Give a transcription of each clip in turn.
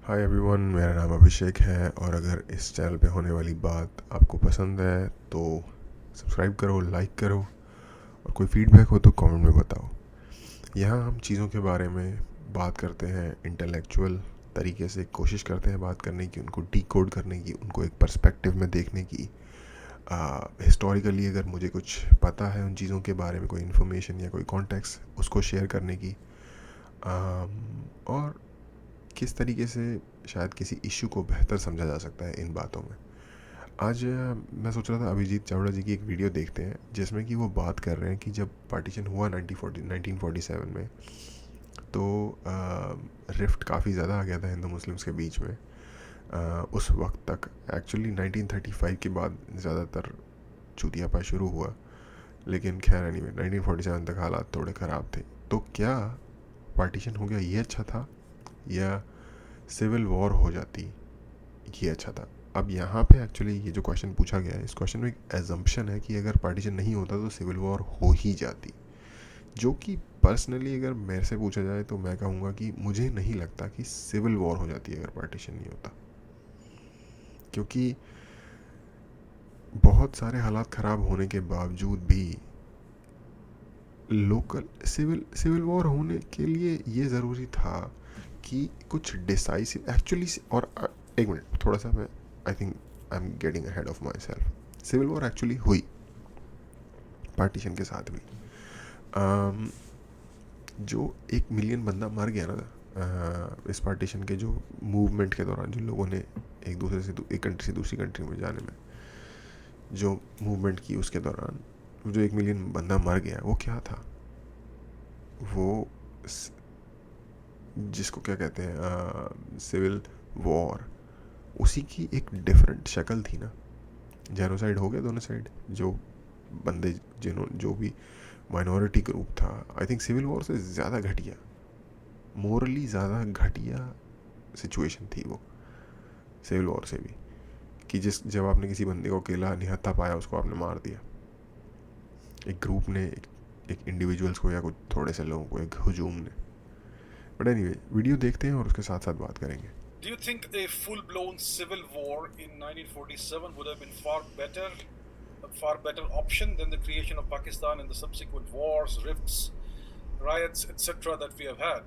Hi everyone, मेरा नाम अभिषेक है और अगर इस चैनल पे होने वाली बात आपको पसंद है तो सब्सक्राइब करो, लाइक करो और कोई फीडबैक हो तो कमेंट में बताओ। यहाँ हम चीज़ों के बारे में बात करते हैं, इंटेलेक्चुअल तरीके से कोशिश करते हैं बात करने की, उनको डिकोड करने की, उनको एक पर्सपेक्टिव में देखने की। हिस्टोरिकली अगर मुझे कुछ पता है उन चीज़ों के बारे में, कोई इन्फॉर्मेशन या कोई कॉन्टेक्स्ट, उसको शेयर करने की। और किस तरीके से शायद किसी इशू को बेहतर समझा जा सकता है इन बातों में। आज मैं सोच रहा था अभिजीत चावड़ा जी की एक वीडियो देखते हैं जिसमें कि वो बात कर रहे हैं कि जब पार्टीशन हुआ 1947 में तो रिफ्ट काफ़ी ज़्यादा आ गया था हिंदू मुस्लिम्स के बीच में। उस वक्त तक एक्चुअली 1935 के बाद ज़्यादातर चूतियापा शुरू हुआ, लेकिन खैर एनीवे 1947 तक हालात थोड़े ख़राब थे। तो क्या पार्टीशन हो गया ये अच्छा था या सिविल वॉर हो जाती ये अच्छा था? अब यहाँ पे एक्चुअली ये जो क्वेश्चन पूछा गया है, इस क्वेश्चन में एक एजम्पशन है कि अगर पार्टीशन नहीं होता तो सिविल वॉर हो ही जाती, जो कि पर्सनली अगर मेरे से पूछा जाए तो मैं कहूँगा कि मुझे नहीं लगता कि सिविल वॉर हो जाती अगर पार्टीशन नहीं होता, क्योंकि बहुत सारे हालात ख़राब होने के बावजूद भी लोकल सिविल वॉर होने के लिए ये ज़रूरी था कि कुछ डिसाइसिव एक्चुअली। और एक मिनट, थोड़ा सा मैं I think I am getting ahead of myself. Civil war actually हुई पार्टीशन के साथ भी। जो 1 मिलियन बंदा मर गया ना इस पार्टीशन के जो मूवमेंट के दौरान, जो लोगों ने एक दूसरे से एक कंट्री से दूसरी कंट्री में जाने में जो मूवमेंट की, उसके दौरान जो 1 मिलियन बंदा मर गया वो क्या था? वो जिसको क्या कहते हैं सिविल वॉर, उसी की एक डिफरेंट शक्ल थी ना। जेनोसाइड हो गया दोनों साइड, जो बंदे जो भी माइनॉरिटी ग्रुप था। आई थिंक सिविल वॉर से ज़्यादा घटिया, मोरली ज़्यादा घटिया सिचुएशन थी वो सिविल वॉर से भी, कि जब आपने किसी बंदे को अकेला निहत्था पाया, उसको आपने मार दिया, एक ग्रुप ने एक इंडिविजुअल्स को या कुछ थोड़े से लोगों को, एक हुजूम ने। बट एनीवे, वीडियो देखते हैं और उसके साथ साथ बात करेंगे। Do you think a full-blown civil war in 1947 would have been a far better option than the creation of Pakistan and the subsequent wars, rifts, riots, etc. that we have had?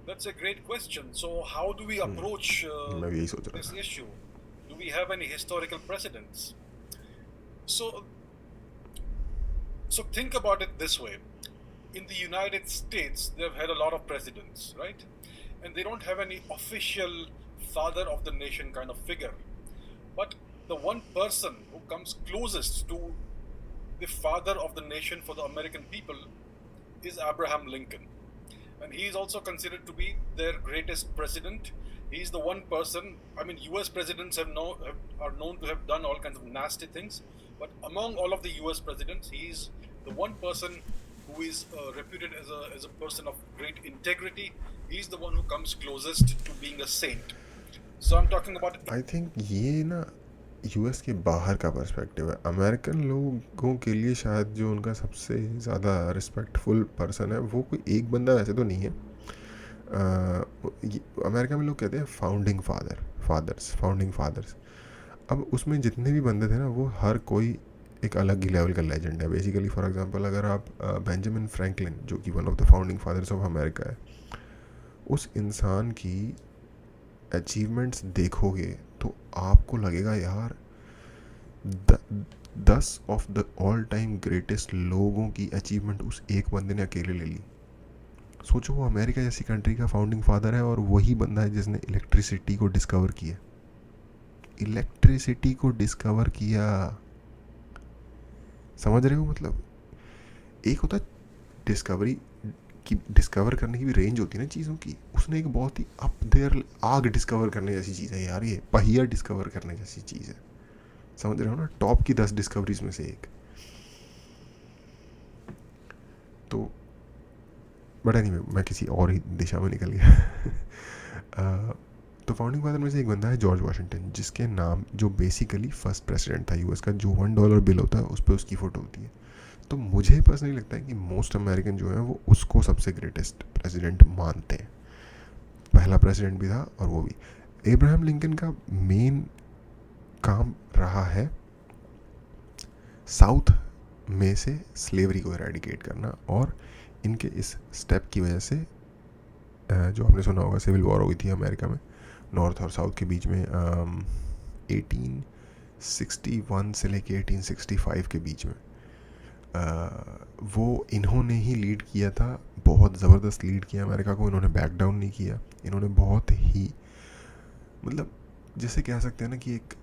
That's a great question. So, how do we approach मैं भी यही सोच रहा this था। issue? Do we have any historical precedents? So, think about it this way. In the United States, they've had a lot of presidents, right? And they don't have any official father of the nation kind of figure. But the one person who comes closest to the father of the nation for the American people is Abraham Lincoln. And he is also considered to be their greatest president. He's the one person, I mean, US presidents are known to have done all kinds of nasty things. But among all of the US presidents, he's the one person who is reputed as a person of great integrity. He's the one who comes closest to being a saint. So I'm talking about. I think ये ना US के बाहर का perspective है। American लोगों के लिए शायद जो उनका सबसे ज़्यादा रिस्पेक्टफुल पर्सन है वो कोई एक बंदा वैसे तो नहीं है। अमेरिका में लोग कहते हैं फाउंडिंग फादर्स। अब उसमें जितने भी बंदे थे ना, वो हर कोई एक अलग ही लेवल का लेजेंड है बेसिकली। फॉर एग्जांपल, अगर आप बेंजामिन फ्रैंकलिन, जो कि one of the founding fathers of America है, उस इंसान की अचीवमेंट्स देखोगे तो आपको लगेगा यार 10 of the all time greatest लोगों की अचीवमेंट उस एक बंदे ने अकेले ले ली। सोचो, वो अमेरिका जैसी कंट्री का फाउंडिंग फादर है और वही बंदा है जिसने इलेक्ट्रिसिटी को डिस्कवर किया। समझ रहे हो? मतलब एक होता है डिस्कवरी की, डिस्कवर करने की भी रेंज होती है ना चीज़ों की। उसने एक बहुत ही अप देयर आग डिस्कवर करने जैसी चीज़ है यार, ये पहिया डिस्कवर करने जैसी चीज़ है। समझ रहे हो ना? टॉप की 10 डिस्कवरीज में से एक। तो बट एनीवे, मैं किसी और ही दिशा में निकल गया। तो फाउंडिंग फादर में से एक बंदा है जॉर्ज वाशिंगटन, जिसके नाम, जो बेसिकली फर्स्ट प्रेसिडेंट था यूएस का, जो $1 बिल होता है उस पर उसकी फ़ोटो होती है। तो मुझे पर्सनली लगता है कि मोस्ट अमेरिकन जो है वो उसको सबसे ग्रेटेस्ट प्रेसिडेंट मानते हैं। पहला प्रेसिडेंट भी था और वो भी एब्राहम लिंकन का मेन काम रहा है साउथ में से स्लेवरी को इरेडिकेट करना, और इनके इस स्टेप की वजह से जो आपने सुना होगा सिविल वॉर हुई थी अमेरिका में नॉर्थ और साउथ के बीच में 1861 से लेके 1865 के बीच में, वो इन्होंने ही लीड किया था, बहुत ज़बरदस्त लीड किया अमेरिका को, इन्होंने बैक डाउन नहीं किया, इन्होंने बहुत ही मतलब जैसे कह सकते हैं ना कि एक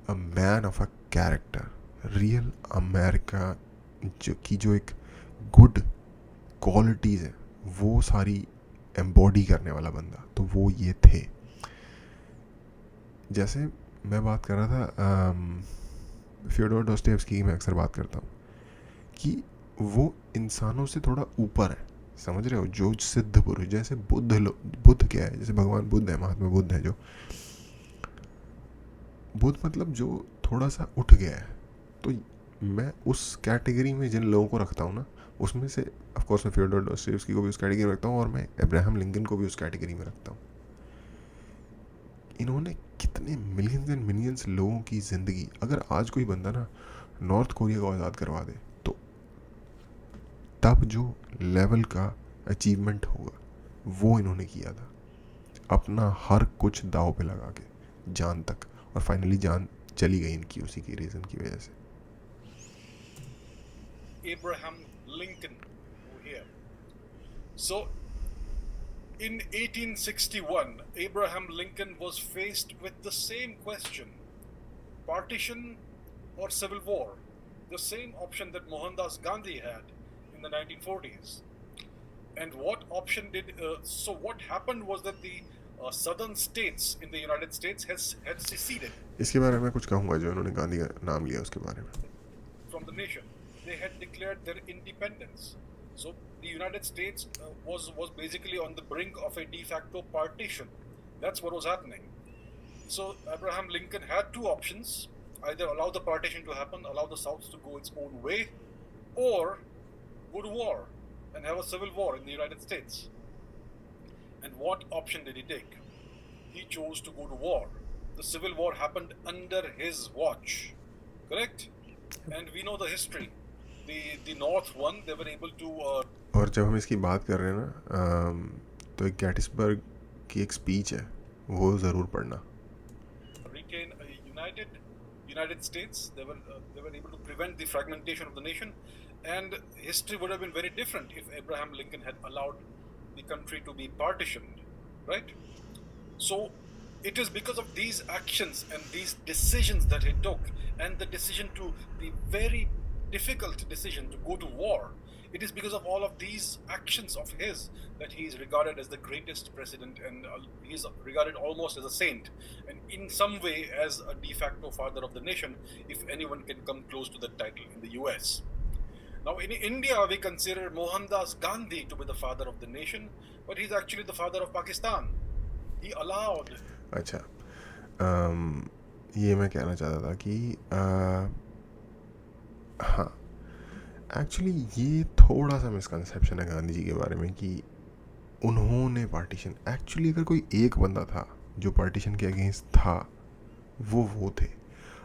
man of a character, real America जो एक गुड क्वालिटीज़ है वो सारी एम्बॉडी करने वाला बंदा, तो वो ये थे। जैसे मैं बात कर रहा था फ्योडोर डोस्टोयेव्स्की की, मैं अक्सर बात करता हूँ कि वो इंसानों से थोड़ा ऊपर है, समझ रहे हो, जो सिद्ध पुरुष, जैसे बुद्ध क्या है, जैसे भगवान बुद्ध है, महात्मा बुद्ध है, जो बुद्ध मतलब जो थोड़ा सा उठ गया है, तो मैं उस कैटेगरी में जिन लोगों को रखता हूँ ना, उसमें से ऑफ कोर्स मैं फ्योडोर डोस्टोयेव्स्की को भी उस कैटेगरी में रखता हूँ, और मैं अब्राहम लिंकन को भी उस कैटेगरी में रखता हूँ। इन्होंने कितने मिलियंस एंड मिलियंस लोगों की ज़िंदगी, अगर आज कोई बंदा ना नॉर्थ कोरिया को आज़ाद करवा दे, तो तब जो लेवल का अचीवमेंट होगा वो इन्होंने किया था, अपना हर कुछ दाव पे लगा के, जान तक, और फाइनली जान चली गई इनकी उसी की रीज़न की वजह से। Abraham Lincoln over here. So, in 1861, Abraham Lincoln was faced with the same question: partition or civil war? The same option that Mohandas Gandhi had in the 1940s. And what option did so? What happened was that the southern states in the United States had seceded. इसके बारे में कुछ कहूँगा, जो उन्होंने गांधी का नाम लिया उसके बारे में। From the nation, they had declared their independence. So the United States was basically on the brink of a de facto partition. That's what was happening. So Abraham Lincoln had two options: either allow the partition to happen, allow the South to go its own way, or go to war and have a civil war in the United States. And what option did he take? He chose to go to war. The civil war happened under his watch, correct? And we know the history. The North won. They were able to. और जब हम इसकी बात कर रहे हैं ना, तो एक गैटिसबर्ग की एक स्पीच है, वो ज़रूर पढ़ना। Retain a United States. They were able to prevent the fragmentation of the nation, and history would have been very different if Abraham Lincoln had allowed the country to be partitioned, right? So it is because of these actions and these decisions that he took, and the decision to the very difficult decision to go to war. It is because of all of these actions of his that he is regarded as the greatest president, and he is regarded almost as a saint, and in some way as a de facto father of the nation, if anyone can come close to that title in the US. Now in India we consider Mohandas Gandhi to be the father of the nation, but he's actually the father of Pakistan. He allowed. अच्छा, ये मैं कहना चाहता था कि हाँ, actually ये थोड़ा सा मिसकंसेप्शन है गांधी जी के बारे में कि उन्होंने पार्टीशन, एक्चुअली अगर कोई एक बंदा था जो पार्टीशन के अगेंस्ट था, वो थे।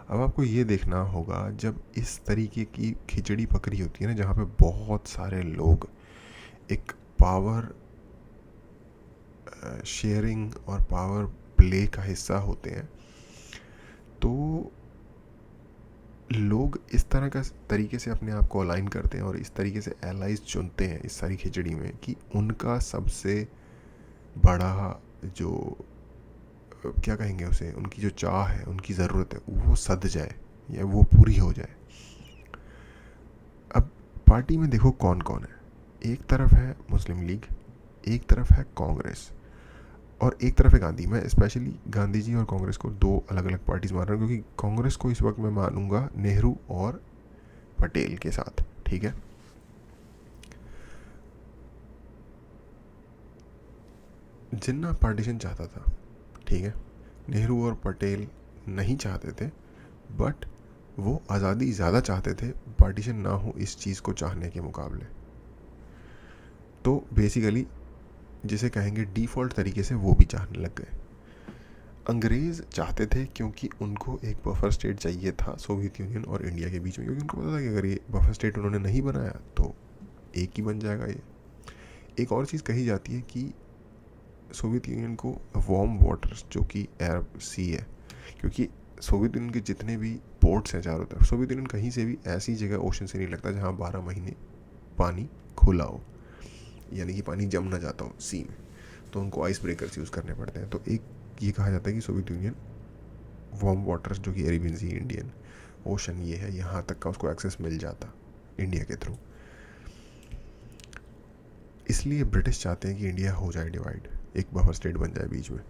अब आपको ये देखना होगा, जब इस तरीके की खिचड़ी पकड़ी होती है ना, जहाँ पे बहुत सारे लोग एक पावर शेयरिंग और पावर प्ले का हिस्सा होते हैं, तो लोग इस तरह का तरीके से अपने आप को अलाइन करते हैं और इस तरीके से एलाइज चुनते हैं इस सारी खिचड़ी में कि उनका सबसे बड़ा जो क्या कहेंगे उसे, उनकी जो चाह है, उनकी ज़रूरत है, वो सध जाए या वो पूरी हो जाए। अब पार्टी में देखो कौन कौन है, एक तरफ है मुस्लिम लीग, एक तरफ है कांग्रेस, और एक तरफ है गांधी। मैं स्पेशली गांधी जी और कांग्रेस को दो अलग अलग पार्टीज मान रहा हूँ, क्योंकि कांग्रेस को इस वक्त मैं मानूंगा नेहरू और पटेल के साथ, ठीक है। जिन्ना पार्टीशन चाहता था, ठीक है, नेहरू और पटेल नहीं चाहते थे, बट वो आज़ादी ज़्यादा चाहते थे पार्टीशन ना हो इस चीज़ को चाहने के मुकाबले। तो बेसिकली जिसे कहेंगे डिफ़ॉल्ट तरीके से वो भी चाहने लग गए। अंग्रेज़ चाहते थे क्योंकि उनको एक बफर स्टेट चाहिए था सोवियत यूनियन और इंडिया के बीच में, क्योंकि उनको पता था कि अगर ये बफर स्टेट उन्होंने नहीं बनाया तो एक ही बन जाएगा ये। एक और चीज़ कही जाती है कि सोवियत यूनियन को वार्म वाटर्स, जो कि अरब सी है, क्योंकि सोवियत यूनियन के जितने भी पोर्ट्स हैं चारों तरफ, सोवियत यूनियन कहीं से भी ऐसी जगह ओशन से नहीं लगता जहाँ 12 महीने पानी खुला हो, यानी कि पानी जम ना जाता हो सी में, तो उनको आइस ब्रेकर्स यूज़ करने पड़ते हैं। तो एक ये कहा जाता है कि सोवियत यूनियन वार्म वाटर्स, जो कि अरेबियन सी, इंडियन ओशन ये है, यहाँ तक का उसको एक्सेस मिल जाता इंडिया के थ्रू। इसलिए ब्रिटिश चाहते हैं कि इंडिया हो जाए डिवाइड, एक बफर स्टेट बन जाए बीच में।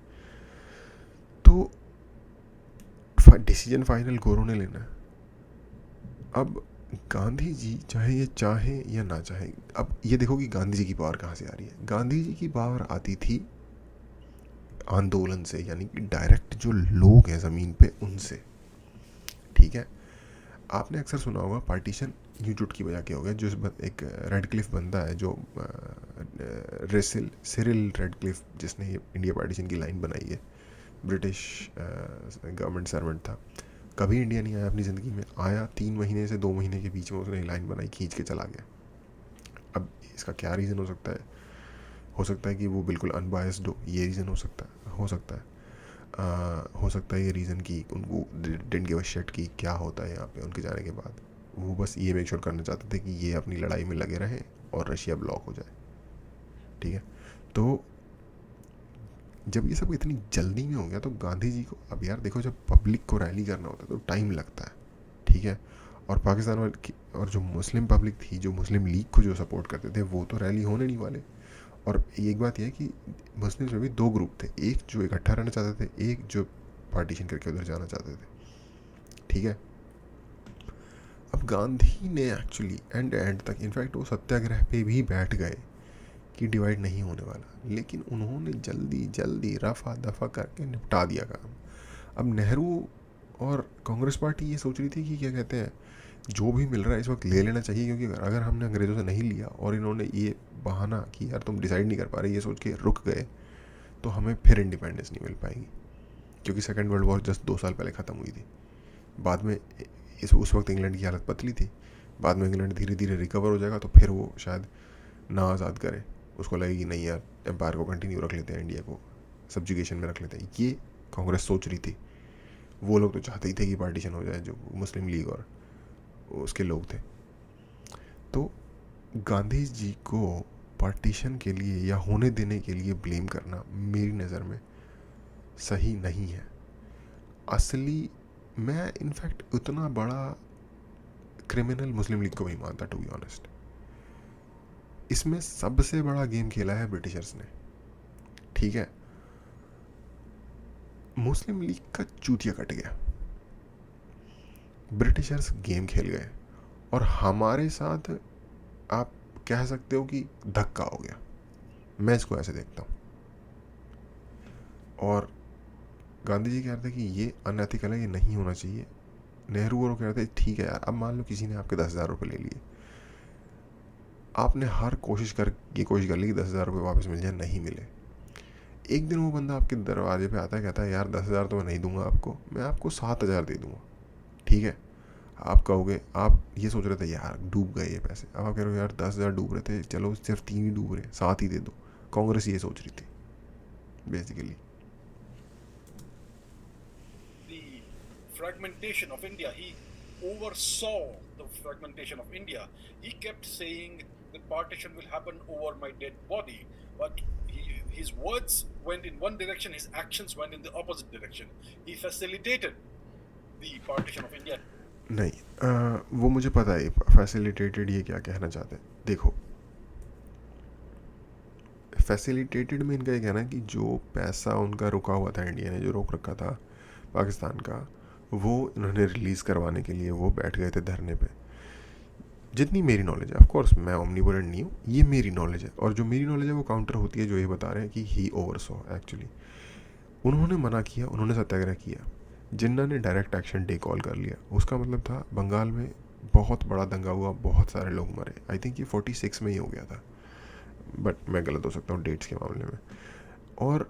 तो डिसीजन फाइनल गोरों ने लेना है। अब गांधी जी चाहे ये चाहें या ना चाहें, अब ये देखो कि गांधी जी की पावर कहाँ से आ रही है। गांधी जी की पावर आती थी आंदोलन से, यानी कि डायरेक्ट जो लोग हैं ज़मीन पे उनसे। ठीक है, आपने अक्सर सुना होगा पार्टीशन यूं चुटकी बजा के हो गया। जो एक रेडक्लिफ बंदा है, जो सिरिल रेडक्लिफ, जिसने ये इंडिया पार्टीशन की लाइन बनाई है, ब्रिटिश गवर्नमेंट सर्वेंट था, कभी इंडिया नहीं आया अपनी ज़िंदगी में, आया 3 महीने से 2 महीने के बीच में उसने लाइन बनाई, खींच के चला गया। अब इसका क्या रीज़न हो सकता है? हो सकता है कि वो बिल्कुल अनबायस्ड हो, ये रीज़न हो सकता है। हो सकता है ये रीज़न कि उनको डिडंट गिव अ शिट कि क्या होता है यहाँ पे उनके जाने के बाद। वो बस ये मेक श्योर करना चाहते थे कि ये अपनी लड़ाई में लगे रहें और रशिया ब्लॉक हो जाए। ठीक है, तो जब ये सब इतनी जल्दी में हो गया तो गांधी जी को, अब यार देखो, जब पब्लिक को रैली करना होता है तो टाइम लगता है। ठीक है, और पाकिस्तान वाले और जो मुस्लिम पब्लिक थी, जो मुस्लिम लीग को जो सपोर्ट करते थे, वो तो रैली होने नहीं वाले। और एक बात यह है कि मुस्लिम्स में भी 2 ग्रुप थे, एक जो इकट्ठा रहना चाहते थे, एक जो पार्टीशन करके उधर जाना चाहते थे। ठीक है, अब गांधी ने एक्चुअली एंड तक, इनफैक्ट वो सत्याग्रह पे भी बैठ गए कि डिवाइड नहीं होने वाला, लेकिन उन्होंने जल्दी जल्दी रफा दफा करके निपटा दिया काम। अब नेहरू और कांग्रेस पार्टी ये सोच रही थी कि क्या कहते हैं, जो भी मिल रहा है इस वक्त ले लेना चाहिए, क्योंकि अगर हमने अंग्रेज़ों से नहीं लिया और इन्होंने ये बहाना कि यार तुम डिसाइड नहीं कर पा रहे, ये सोच के रुक गए, तो हमें फिर इंडिपेंडेंस नहीं मिल पाएगी। क्योंकि सेकेंड वर्ल्ड वॉर जस्ट 2 साल पहले ख़त्म हुई थी। बाद में उस वक्त इंग्लैंड की हालत पतली थी। बाद में इंग्लैंड धीरे धीरे रिकवर हो जाएगा तो फिर वो शायद ना आज़ाद करे, उसको लगेगी नहीं यार, एम्पायर को कंटिन्यू रख लेते हैं, इंडिया को सब्जुगेशन में रख लेते हैं। ये कांग्रेस सोच रही थी। वो लोग तो चाहते ही थे कि पार्टीशन हो जाए, जो मुस्लिम लीग और उसके लोग थे। तो गांधी जी को पार्टीशन के लिए या होने देने के लिए ब्लेम करना मेरी नज़र में सही नहीं है। असली, मैं इनफैक्ट उतना बड़ा क्रिमिनल मुस्लिम लीग को नहीं मानता, टू बी ऑनेस्ट। इसमें सबसे बड़ा गेम खेला है ब्रिटिशर्स ने। ठीक है, मुस्लिम लीग का चूतिया कट गया, ब्रिटिशर्स गेम खेल गए और हमारे साथ आप कह सकते हो कि धक्का हो गया। मैं इसको ऐसे देखता हूँ। और गांधी जी कह रहे थे कि ये अनएथिकल है, ये नहीं होना चाहिए। नेहरू और कह रहे थे ठीक है यार, अब मान लो किसी ने आपके 10,000 रुपये ले लिए, आपने हर कोशिश कर ली कि 10,000 रुपये वापस मिल जाए, नहीं मिले। एक दिन वो बंदा आपके दरवाजे पे आता है, कहता है यार 10,000 तो मैं नहीं दूंगा आपको, मैं आपको 7,000 दे दूंगा। ठीक है, आप कहोगे, आप ये सोच रहे थे यार डूब गए ये पैसे, अब आप कह रहे हो यार 10,000 डूब रहे थे, चलो सिर्फ 3 ही डूब रहे, 7 ही दे दो। कांग्रेस ये सोच रही थी basically. The fragmentation of India, he oversaw the fragmentation of India. He kept saying the partition will happen over my dead body, but his words went in one direction, his actions went in the opposite direction. He facilitated the partition of India. नहीं, वो मुझे पता है facilitated ये क्या कहना चाहते हैं। देखो, फैसिलिटेटेड में इनका ये कहना है कि जो पैसा उनका रुका हुआ था, इंडिया ने जो रोक रखा था पाकिस्तान का, वो इन्होंने रिलीज़ करवाने के लिए वो बैठ गए थे धरने पे। जितनी मेरी नॉलेज है, ऑफ कोर्स मैं ओमनीपोटेंट नहीं हूँ, ये मेरी नॉलेज है, और जो मेरी नॉलेज है वो काउंटर होती है जो ये बता रहे हैं कि ही ओवरसॉ। एक्चुअली उन्होंने मना किया, उन्होंने सत्याग्रह किया, जिन्ना ने डायरेक्ट एक्शन डे कॉल कर लिया। उसका मतलब था बंगाल में बहुत बड़ा दंगा हुआ, बहुत सारे लोग मरे। आई थिंक ये 46 में ही हो गया था, बट मैं गलत हो सकता हूँ डेट्स के मामले में। और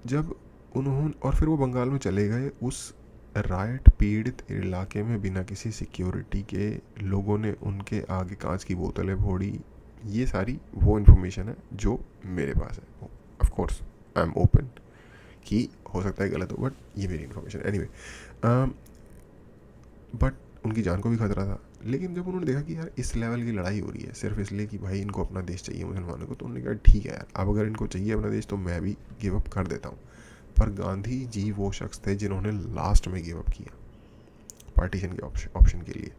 जब उन्होंने और फिर वो बंगाल में चले गए। उस राइट पीड़ित इलाके में बिना किसी सिक्योरिटी के लोगों ने उनके आगे कांच की बोतलें फोड़ी। ये सारी वो इन्फॉर्मेशन है जो मेरे पास है। Of course I am open कि हो सकता है गलत हो, बट ये मेरी इन्फॉर्मेशन एनीवे। बट उनकी जान को भी खतरा था। लेकिन जब उन्होंने देखा कि यार इस लेवल की लड़ाई हो रही है सिर्फ इसलिए कि भाई इनको अपना देश चाहिए मुसलमानों को, तो उन्होंने कहा ठीक है यार, अब अगर इनको चाहिए अपना देश तो मैं भी गिव अप कर देता हूँ। पर गांधी जी वो शख्स थे जिन्होंने लास्ट में गिव अप किया पार्टीशन के ऑप्शन के लिए।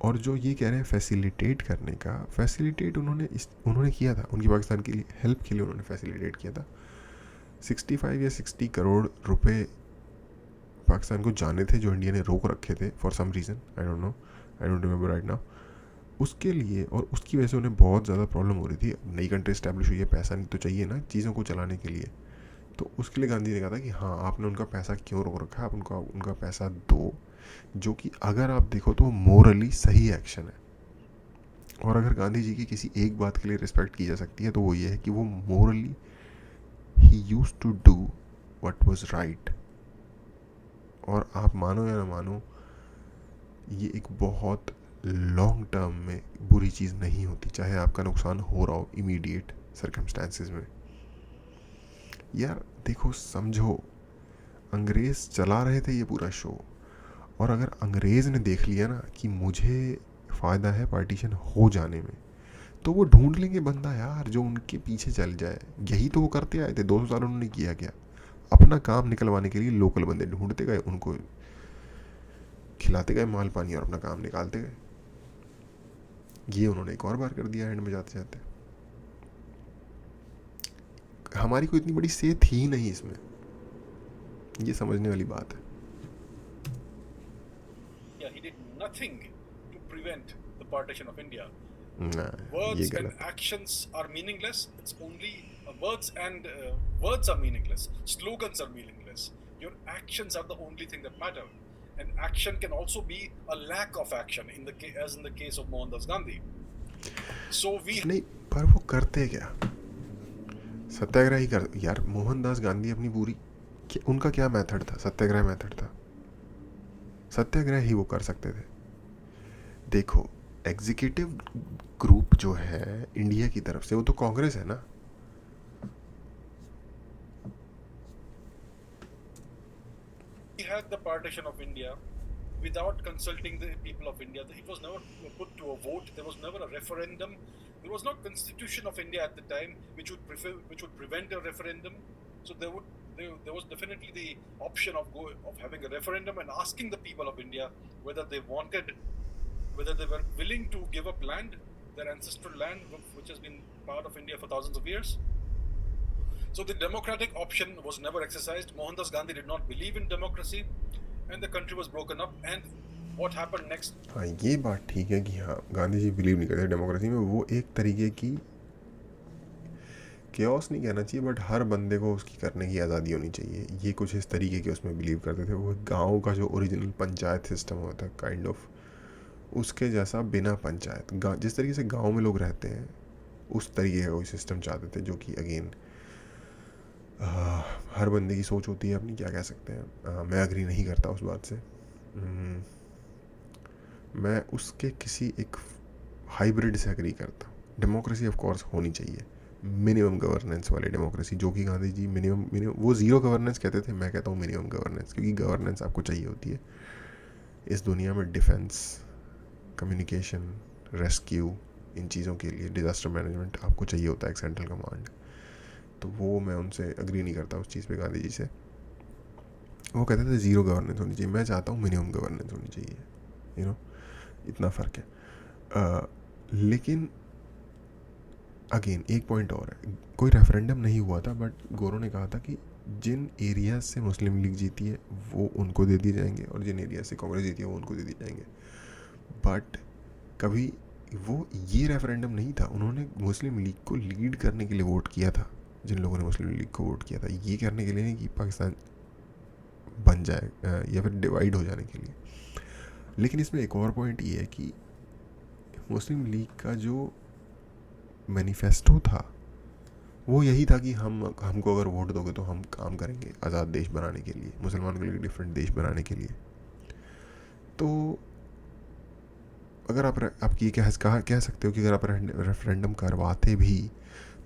और जो ये कह रहे हैं फैसिलिटेट करने का, फैसिलिटेट उन्होंने किया था उनकी पाकिस्तान के लिए हेल्प के लिए उन्होंने फैसिलिटेट किया था। 65 या 60 करोड़ रुपए पाकिस्तान को जाने थे जो इंडिया ने रोक रखे थे for some reason, I don't remember right now. उसके लिए और उसकी वजह से उन्हें बहुत ज़्यादा प्रॉब्लम हो रही थी। नई कंट्री इस्टेब्लिश हुई है, पैसा नहीं तो चाहिए ना चीज़ों को चलाने के लिए। तो उसके लिए गांधी ने कहा था कि हाँ आपने उनका पैसा क्यों रोक रखा है, आप उनका पैसा दो, जो कि अगर आप देखो तो मोरली सही एक्शन है। और अगर गांधी जी की किसी एक बात के लिए रिस्पेक्ट की जा सकती है तो वो ये है कि वो मोरली ही use to do what was right. और आप मानो या ना मानो, ये एक बहुत लॉन्ग टर्म में बुरी चीज़ नहीं होती, चाहे आपका नुकसान हो रहा हो इमीडिएट सर्कमस्टांसिस में। यार देखो समझो, अंग्रेज़ चला रहे थे ये पूरा शो, और अगर अंग्रेज़ ने देख लिया ना कि मुझे फ़ायदा है पार्टीशन हो जाने में, तो वो ढूंढ लेंगे बंदा यार जो उनके पीछे चल जाए। यही तो वो करते आए थे 200 साल, उन्होंने किया क्या, अपना काम निकलवाने के लिए लोकल बंदे ढूंढते गए, उनको खिलाते गए माल पानी और अपना काम निकालते गए। ये उन्होंने एक और बार कर दिया एंड में जाते जाते। हमारी कोई इतनी बड़ी से थी ही नहीं इसमें, ये समझने वाली बात है। Yeah, he did nothing to prevent the partition of India. ना, ये Words and गलत। actions are meaningless. It's only words are meaningless. Slogans are meaningless. Your actions are the only thing that matter. And action can also be a lack of action, as in the case of Mohandas Gandhi. So we नहीं, पर वो करते क्या, सत्याग्रह ही कर। यार मोहनदास गांधी अपनी पूरी, उनका क्या मेथड था, सत्याग्रह मेथड था, सत्याग्रह ही वो कर सकते थे। देखो एग्जीक्यूटिव ग्रुप जो है इंडिया की तरफ से, वो तो कांग्रेस है ना। had the partition of India without consulting the people of India. It was never put to a vote. There was never a referendum. There was not Constitution of India at the time, which would prevent a referendum. So there was definitely the option of having a referendum and asking the people of India whether they were willing to give up land, their ancestral land, which has been part of India for thousands of years. So the democratic option was never exercised. Mohandas Gandhi did not believe in democracy, and the country was broken up. And what happened next? हाँ ये बात ठीक है कि हाँ Gandhi ji believe नहीं करते democracy में। वो एक तरीके की केओस नहीं कहना चाहिए, बट हर बंदे को उसकी करने की आज़ादी होनी चाहिए, ये कुछ इस तरीके के उसमें बिलीव करते थे। वो गांव का जो ओरिजिनल पंचायत सिस्टम होता है काइंड ऑफ, उसके जैसा बिना पंचायत, जिस तरीके से गांव में लोग रहते हैं उस तरीके का कोई सिस्टम चाहते थे, जो कि अगेन हर बंदे की सोच होती है अपनी, क्या कह सकते हैं। मैं एग्री नहीं करता उस बात से। मैं उसके किसी एक हाइब्रिड से एग्री करता हूँ। डेमोक्रेसी ऑफ कोर्स होनी चाहिए, मिनिमम गवर्नेंस वाली डेमोक्रेसी, जो कि गांधी जी मिनिमम वो ज़ीरो गवर्नेंस कहते थे, मैं कहता हूँ मिनिमम गवर्नेंस, क्योंकि गवर्नेंस आपको चाहिए होती है इस दुनिया में। डिफेंस, कम्युनिकेशन, रेस्क्यू, इन चीज़ों के लिए, डिज़ास्टर मैनेजमेंट आपको चाहिए होता है एक सेंट्रल कमांड। तो वो मैं उनसे एग्री नहीं करता उस चीज़ पे गांधी जी से। वो कहते थे ज़ीरो गवर्नेंस होनी चाहिए, मैं चाहता हूँ मिनिमम गवर्नेंस होनी चाहिए, इतना फ़र्क है। लेकिन अगेन एक पॉइंट और है, कोई रेफरेंडम नहीं हुआ था, बट गोरों ने कहा था कि जिन एरियाज से मुस्लिम लीग जीती है वो उनको दे दिए जाएंगे, और जिन एरिया से कांग्रेस जीती है वो उनको दे दिए जाएंगे। बट कभी वो ये रेफरेंडम नहीं था, उन्होंने मुस्लिम लीग को लीड करने के लिए वोट किया था। जिन लोगों ने मुस्लिम लीग को वोट किया था, ये करने के लिए नहीं कि पाकिस्तान बन जाए या फिर डिवाइड हो जाने के लिए। लेकिन इसमें एक और पॉइंट ये है कि मुस्लिम लीग का जो मैनिफेस्टो था वो यही था कि हमको अगर वोट दोगे तो हम काम करेंगे आज़ाद देश बनाने के लिए, मुसलमानों के लिए डिफरेंट देश बनाने के लिए। तो अगर आप ये कह सकते हो कि अगर आप रेफरेंडम करवाते भी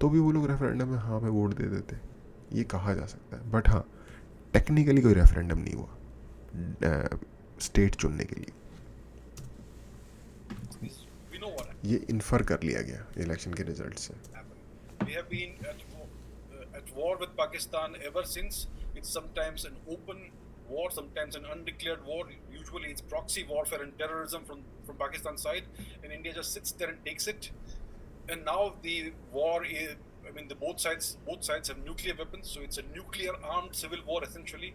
तो भी वो लोग रेफरेंडम में हाँ में वोट दे देते, ये कहा जा सकता है। बट हाँ, टेक्निकली कोई रेफरेंडम नहीं हुआ स्टेट चुनने के लिए। We know what ये इन्फर कर लिया गया इलेक्शन के रिजल्ट से। happened. We have been at war with Pakistan ever since. It's sometimes an open war, sometimes an undeclared war. Usually it's proxy warfare and terrorism from Pakistan's side, and India just sits there and takes it. And now the war is, I mean, both sides have nuclear weapons, so it's a nuclear armed civil war essentially.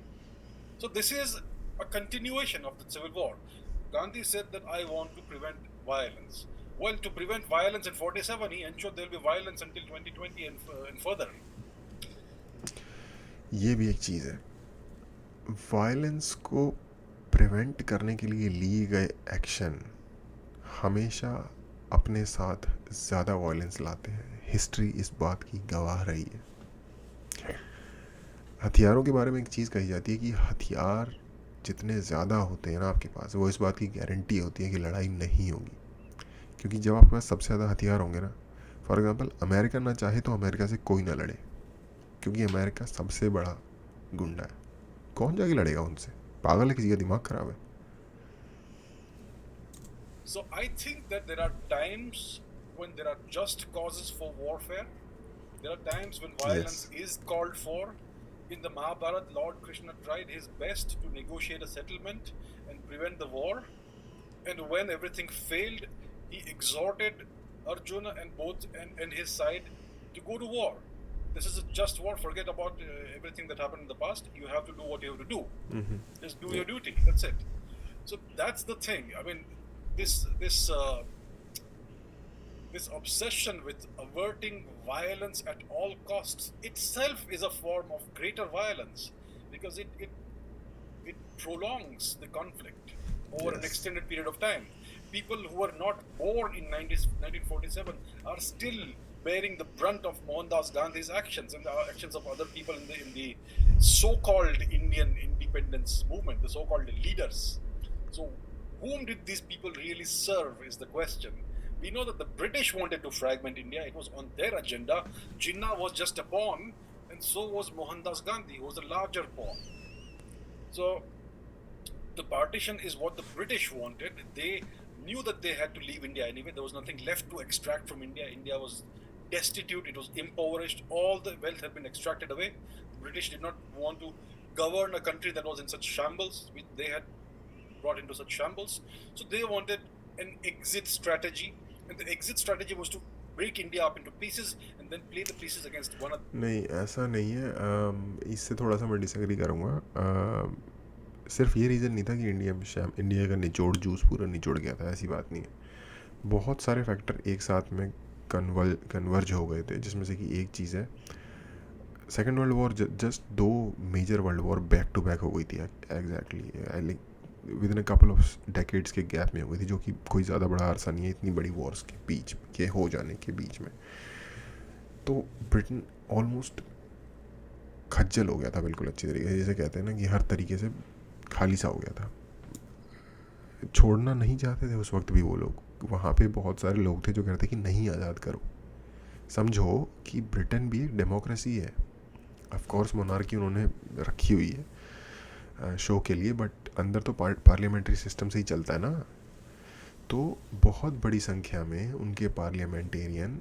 So this is a continuation of the civil war. Gandhi said that I want to prevent violence. Well, to prevent violence in 47, he ensured there will be violence until 2020 and further. ये भी एक चीज़ है, violence को prevent करने के लिए लिए गए एक्शन हमेशा अपने साथ ज़्यादा वायलेंस लाते हैं। हिस्ट्री इस बात की गवाह रही है। हथियारों के बारे में एक चीज़ कही जाती है कि हथियार जितने ज़्यादा होते हैं ना आपके पास, वो इस बात की गारंटी होती है कि लड़ाई नहीं होगी। क्योंकि जब आपके पास सबसे ज़्यादा हथियार होंगे ना, फॉर एग्जांपल अमेरिका ना चाहे तो अमेरिका से कोई ना लड़े, क्योंकि अमेरिका सबसे बड़ा गुंडा है। कौन जाके लड़ेगा उनसे? पागल है, किसी का दिमाग खराब है। So I think that there are times when there are just causes for warfare. There are times when violence is called for. In the Mahabharata, Lord Krishna tried his best to negotiate a settlement and prevent the war. And when everything failed, he exhorted Arjuna and his side to go to war. This is a just war. Forget about everything that happened in the past. You have to do what you have to do. Just do your duty. That's it. So that's the thing. I mean, this obsession with averting violence at all costs itself is a form of greater violence, because it prolongs the conflict over an extended period of time. People who were not born in 1947 are still bearing the brunt of Mohandas Gandhi's actions and the actions of other people in the so-called Indian independence movement, the so-called leaders. So whom did these people really serve is the question. We know that the British wanted to fragment India. It was on their agenda. Jinnah was just a pawn, and so was Mohandas Gandhi, who was a larger pawn. So the partition is what the British wanted. They knew that they had to leave India anyway. There was nothing left to extract from India. India was destitute. It was impoverished. All the wealth had been extracted away. The British did not want to govern a country that was in such shambles. They had brought into such shambles. So they wanted an exit strategy. And the exit strategy was to break India up into pieces and then play the pieces against one another. नहीं, ऐसा नहीं है। इससे थोड़ा सा मैं disagree करूँगा। सिर्फ ये रीज़न नहीं था कि इंडिया का निचोड़ जूस पूरा निचोड़ गया था, ऐसी बात नहीं है। बहुत सारे फैक्टर एक साथ में कन्वर्ज हो गए थे, जिसमें से कि एक चीज़ है second world war. Just 2 major world war back to back हो गई थी exactly within a couple of decades के गैप में हो गई थी, जो कि कोई ज़्यादा बड़ा अरसा नहीं है इतनी बड़ी वॉर्स के बीच के हो जाने के बीच में। तो ब्रिटेन ऑलमोस्ट खज्जल हो गया था, बिल्कुल अच्छी तरीके से, जैसे कहते हैं ना कि हर तरीके से खाली सा हो गया था। छोड़ना नहीं चाहते थे उस वक्त भी वो लोग। वहाँ पे बहुत सारे लोग थे जो कहते कि नहीं आज़ाद करो। समझो कि ब्रिटेन भी एक डेमोक्रेसी है। ऑफ कोर्स मोनार्की उन्होंने रखी हुई है शो के लिए, बट अंदर तो पार्लियामेंट्री सिस्टम से ही चलता है ना। तो बहुत बड़ी संख्या में उनके पार्लियामेंटेरियन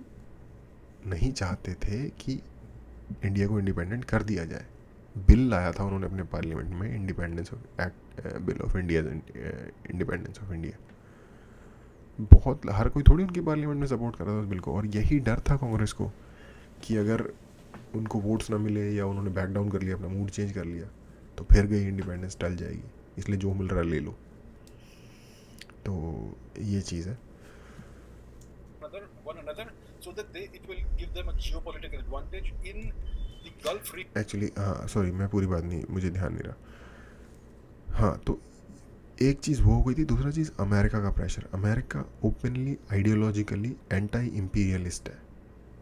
नहीं चाहते थे कि इंडिया को इंडिपेंडेंट कर दिया जाए। बिल लाया था उन्होंने अपने पार्लियामेंट में, independence of act, bill of India, independence of India. बहुत हर कोई थोड़ी उनकी पार्लियामेंट में सपोर्ट कर रहा था उस बिल को। और यही डर था कांग्रेस को कि अगर उनको वोट्स ना मिले या उन्होंने बैक डाउन कर लिया, अपना मूड चेंज कर लिया, तो फिर गई इंडिपेंडेंस टल जाएगी, इसलिए जो मिल रहा ले लो। तो ये चीज़ है। एक्चुअली हाँ, सॉरी, मैं पूरी बात नहीं, मुझे ध्यान नहीं रहा। हाँ, तो एक चीज़ वो हो गई थी। दूसरा चीज़ अमेरिका का pressure. America openly ideologically anti imperialist है।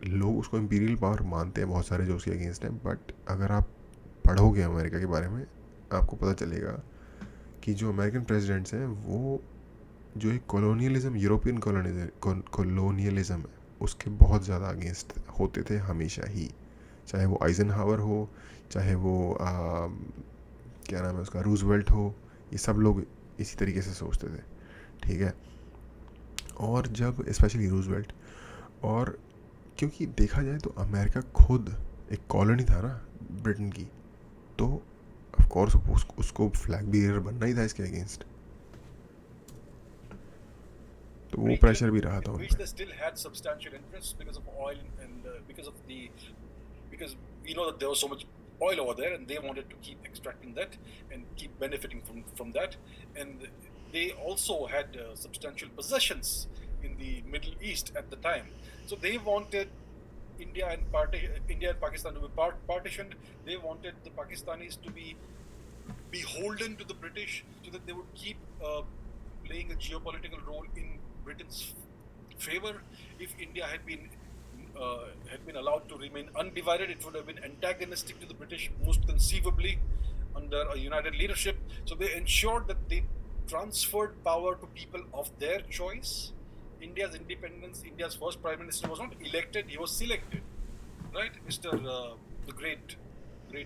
लोग उसको इम्पीरियल पावर मानते हैं बहुत सारे जो उसके अगेंस्ट हैं, बट अगर आप पढ़ोगे अमेरिका के बारे में आपको पता चलेगा कि जो अमेरिकन प्रेसिडेंट्स हैं वो जो एक कॉलोनियलिज्म, यूरोपियन कॉलोनियलिज्म है उसके बहुत ज़्यादा अगेंस्ट होते थे हमेशा ही। चाहे वो आइजनहावर हो, चाहे वो क्या नाम है उसका, रूजवेल्ट हो, ये सब लोग इसी तरीके से सोचते थे, ठीक है। और जब स्पेशली रूजवेल्ट, और क्योंकि देखा जाए तो अमेरिका खुद एक कॉलोनी था ना ब्रिटेन की, तो ऑफ कोर्स उसको फ्लैग बियरर बनना ही था इसके अगेंस्ट, तो वो region प्रेशर भी रहा था in उन which पे। they still had substantial interests because of oil and because we know that there was so much oil over there, and they wanted to keep extracting that and keep benefiting from that. And they also had substantial possessions in the Middle East at the time, so they wanted India and Pakistan to be partitioned. They wanted the Pakistanis to be beholden to the British, so that they would keep playing a geopolitical role in Britain's favor. If India had been allowed to remain undivided, it would have been antagonistic to the British most conceivably under a united leadership. So they ensured that they transferred power to people of their choice. India's independence, India's first prime minister was not elected; he was selected, right, Mr. The great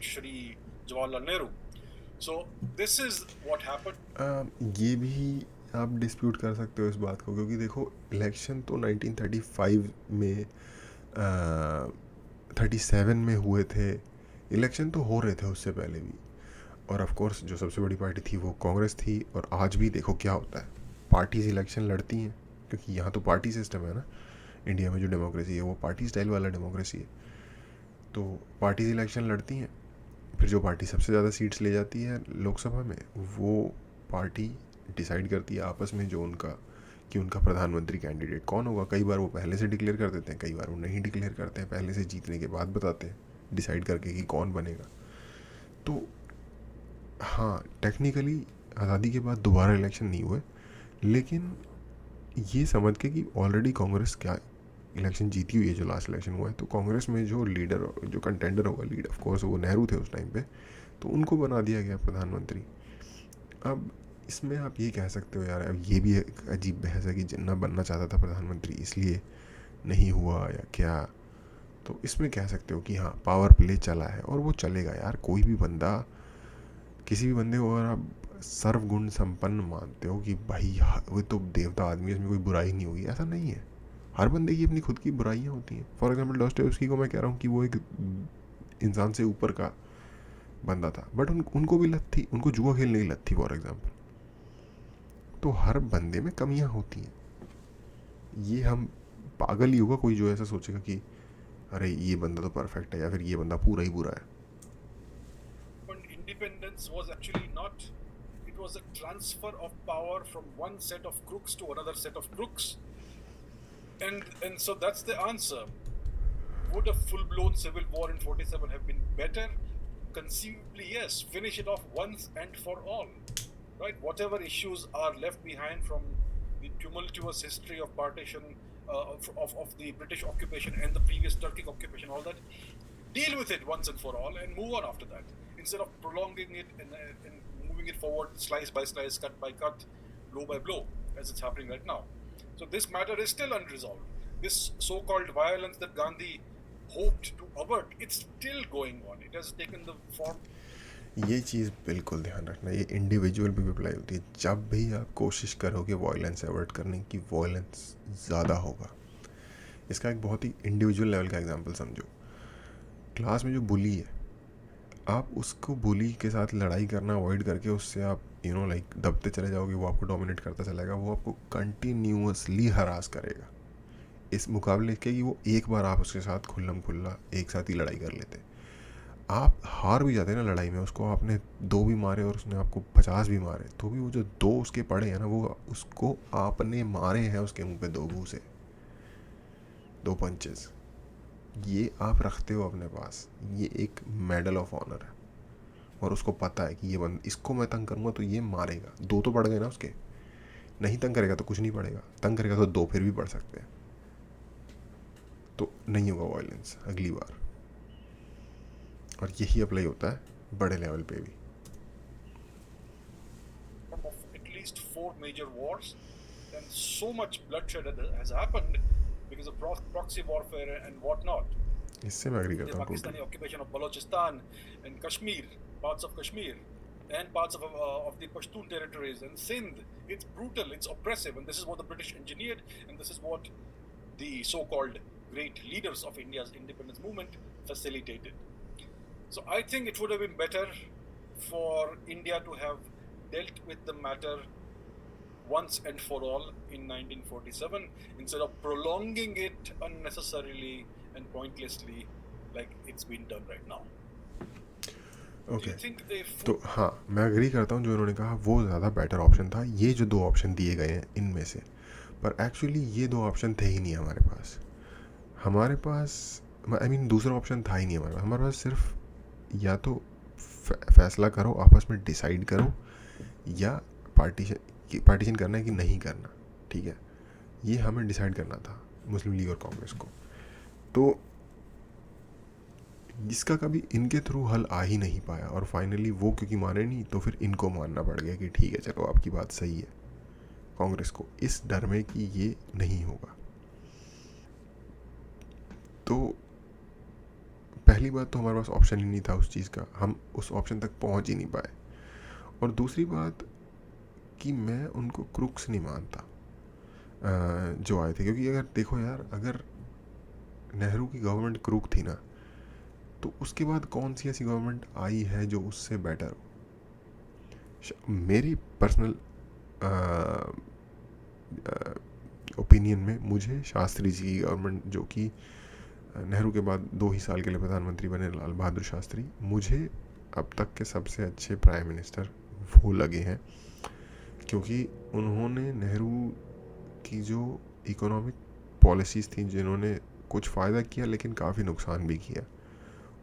Shri Jawaharlal Nehru. So this is what happened. ये भी आप dispute कर सकते हो इस बात को, क्योंकि देखो इलेक्शन तो 1935 में 37 में हुए थे, इलेक्शन तो हो रहे थे उससे पहले भी। और ऑफ कोर्स जो सबसे बड़ी पार्टी थी वो कांग्रेस थी, और आज भी देखो क्या होता है, पार्टीज इलेक्शन लड़ती हैं, क्योंकि यहाँ तो पार्टी सिस्टम है ना। इंडिया में जो डेमोक्रेसी है वो पार्टी स्टाइल वाला डेमोक्रेसी है, तो पार्टीज इलेक्शन लड़ती हैं, फिर जो पार्टी सबसे ज़्यादा सीट्स ले जाती है लोकसभा में वो पार्टी डिसाइड करती है आपस में जो उनका, कि उनका प्रधानमंत्री कैंडिडेट कौन होगा। कई बार वो पहले से डिक्लेयर कर देते हैं, कई बार वो नहीं डिक्लेयर करते हैं, पहले से जीतने के बाद बताते हैं डिसाइड करके कि कौन बनेगा। तो हाँ, टेक्निकली आज़ादी के बाद दोबारा इलेक्शन नहीं हुए, लेकिन ये समझ के कि ऑलरेडी कांग्रेस क्या इलेक्शन जीती हुई है, जो लास्ट इलेक्शन हुआ है, तो कांग्रेस में जो लीडर, जो कंटेंडर होगा, लीड ऑफ कोर्स वो नेहरू थे उस टाइम पे, तो उनको बना दिया गया प्रधानमंत्री। अब इसमें आप ये कह सकते हो यार, अब ये भी एक अजीब बहस है कि जिन्ना बनना चाहता था प्रधानमंत्री इसलिए नहीं हुआ या क्या। तो इसमें कह सकते हो कि हाँ पावर प्ले चला है, और वो चलेगा यार। कोई भी बंदा, किसी भी बंदे को अगर आप सर्वगुण संपन्न मानते हो कि भाई वो तो देवता आदमी है, इसमें कोई बुराई नहीं होगी, ऐसा नहीं है। हर बंदे की अपनी खुद की बुराइयाँ होती हैं। फॉर एग्जाम्पल डॉस्टोयेव्स्की को मैं कह रहा हूँ कि वो एक इंसान से ऊपर का बंदा था, बट उनको भी लत थी, उनको जुआ खेलने की लत थी फॉर एग्जाम्पल। तो हर बंदे में कमियां होती हैं। ये हम पागल ही होगा कोई जो ऐसा सोचेगा कि अरे ये बंदा तो परफेक्ट है या फिर ये बंदा पूरा ही बुरा है। But independence was actually not. It was a transfer of power from one set of crooks to another set of crooks. And so that's the answer. Would a full-blown civil war in 47 have been better? Conceivably, yes. Finish it off once and for all, right? Whatever issues are left behind from the tumultuous history of partition, of the British occupation and the previous Turkic occupation, all that, deal with it once and for all and move on after that, instead of prolonging it and moving it forward slice by slice, cut by cut, blow by blow, as it's happening right now. So this matter is still unresolved. This so-called violence that Gandhi hoped to avert, it's still going on. It has taken the form. ये चीज़ बिल्कुल ध्यान रखना, ये individual भी apply होती है। जब भी आप कोशिश करोगे वायलेंस अवॉइड करने की, वायलेंस ज़्यादा होगा। इसका एक बहुत ही इंडिविजुअल लेवल का एग्जांपल समझो। क्लास में जो बुली है, आप उसको बुली के साथ लड़ाई करना अवॉइड करके उससे आप लाइक दबते चले जाओगे, वो आपको डोमिनेट करता चलेगा, वो आपको कंटिन्यूअसली हरास करेगा। इस मुकाबले के कि वो एक बार आप उसके साथ खुल्लम खुल्ला एक साथ ही लड़ाई कर लेते, आप हार भी जाते ना लड़ाई में। उसको आपने 2 भी मारे और उसने आपको 50 भी मारे, तो भी वो जो 2 उसके पड़े हैं ना, वो उसको आपने मारे हैं उसके मुंह पे 2 घूंसे, 2 पंचेस। ये आप रखते हो अपने पास, ये एक मेडल ऑफ ऑनर है। और उसको पता है कि ये बंद, इसको मैं तंग करूँगा तो ये मारेगा। 2 तो पड़ गए ना उसके, नहीं तंग करेगा तो कुछ नहीं पड़ेगा, तंग करेगा तो 2 फिर भी पड़ सकते हैं। तो नहीं होगा वायलेंस अगली बार। और यही अप्लाई होता है बड़े लेवल पे भी। Of at least 4 major wars, then so much bloodshed has happened because of proxy warfare and whatnot. इससे मैं एग्री The करता हूँ Pakistani totally. occupation of Balochistan and Kashmir, parts of Kashmir, and parts of the Pashtun territories and Sindh. It's brutal, it's oppressive, and this is what the British engineered, and this is what the so-called great leaders of India's independence movement facilitated. So I think it would have been better for India to have dealt with the matter once and for all in 1947 instead of prolonging it unnecessarily and pointlessly like it's been done right now. Do okay you think if तो हाँ, मैं agree करता हूँ जो इन्होंने कहा वो ज़्यादा बेटर ऑप्शन था, ये जो 2 ऑप्शन दिए गए हैं इनमें से। पर एक्चुअली ये 2 ऑप्शन थे ही नहीं हमारे पास। हमारे पास आई मीन दूसरा ऑप्शन था ही नहीं हमारे पास सिर्फ या तो फैसला करो, आपस में डिसाइड करो, या पार्टीशन करना है कि नहीं करना, ठीक है। ये हमें डिसाइड करना था मुस्लिम लीग और कांग्रेस को। तो इसका कभी इनके थ्रू हल आ ही नहीं पाया, और फाइनली वो क्योंकि माने नहीं तो फिर इनको मानना पड़ गया कि ठीक है चलो आपकी बात सही है, कांग्रेस को, इस डर में कि ये नहीं होगा। तो पहली बात तो हमारे पास ऑप्शन ही नहीं था उस चीज़ का, हम उस ऑप्शन तक पहुंच ही नहीं पाए। और दूसरी बात कि मैं उनको क्रूक्स नहीं मानता जो आए थे, क्योंकि अगर देखो यार, अगर नेहरू की गवर्नमेंट क्रूक थी ना, तो उसके बाद कौन सी ऐसी गवर्नमेंट आई है जो उससे बेटर हो। मेरी पर्सनल ओपिनियन में मुझे शास्त्री जी की गवर्नमेंट, जो कि नेहरू के बाद 2 ही साल के लिए प्रधानमंत्री बने, लाल बहादुर शास्त्री, मुझे अब तक के सबसे अच्छे प्राइम मिनिस्टर वो लगे हैं, क्योंकि उन्होंने नेहरू की जो इकोनॉमिक पॉलिसीज़ थी जिन्होंने कुछ फ़ायदा किया लेकिन काफ़ी नुकसान भी किया,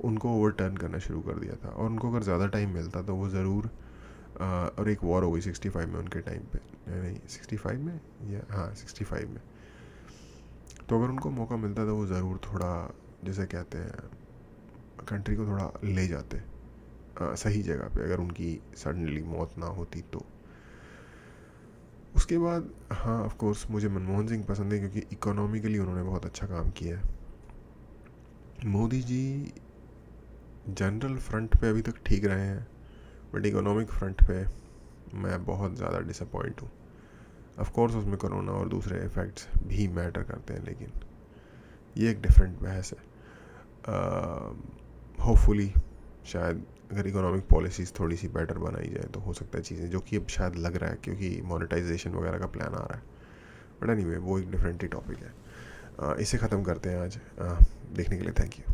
उनको ओवरटर्न करना शुरू कर दिया था। और उनको अगर ज़्यादा टाइम मिलता तो वो ज़रूर और एक वॉर हो गई 65 में उनके टाइम पे, नहीं 65 में या हाँ 65 में, तो अगर उनको मौका मिलता तो वो ज़रूर थोड़ा, जैसे कहते हैं, कंट्री को थोड़ा ले जाते सही जगह पे, अगर उनकी सडनली मौत ना होती तो। उसके बाद हाँ ऑफ कोर्स मुझे मनमोहन सिंह पसंद है, क्योंकि इकोनॉमिकली उन्होंने बहुत अच्छा काम किया है। मोदी जी जनरल फ्रंट पे अभी तक ठीक रहे हैं, बट इकोनॉमिक फ्रंट पे मैं बहुत ज़्यादा डिसअपॉइंट हूँ। ऑफ कोर्स उसमें कोरोना और दूसरे इफ़ेक्ट्स भी मैटर करते हैं, लेकिन ये एक डिफरेंट बहस है। होपफुली शायद अगर इकोनॉमिक पॉलिसीज़ थोड़ी सी बेटर बनाई जाए तो हो सकता है चीज़ें, जो कि अब शायद लग रहा है क्योंकि मोनेटाइजेशन वगैरह का प्लान आ रहा है। बट एनीवे वो एक डिफरेंट ही टॉपिक है। इसे ख़त्म करते हैं आज। देखने के लिए थैंक यू।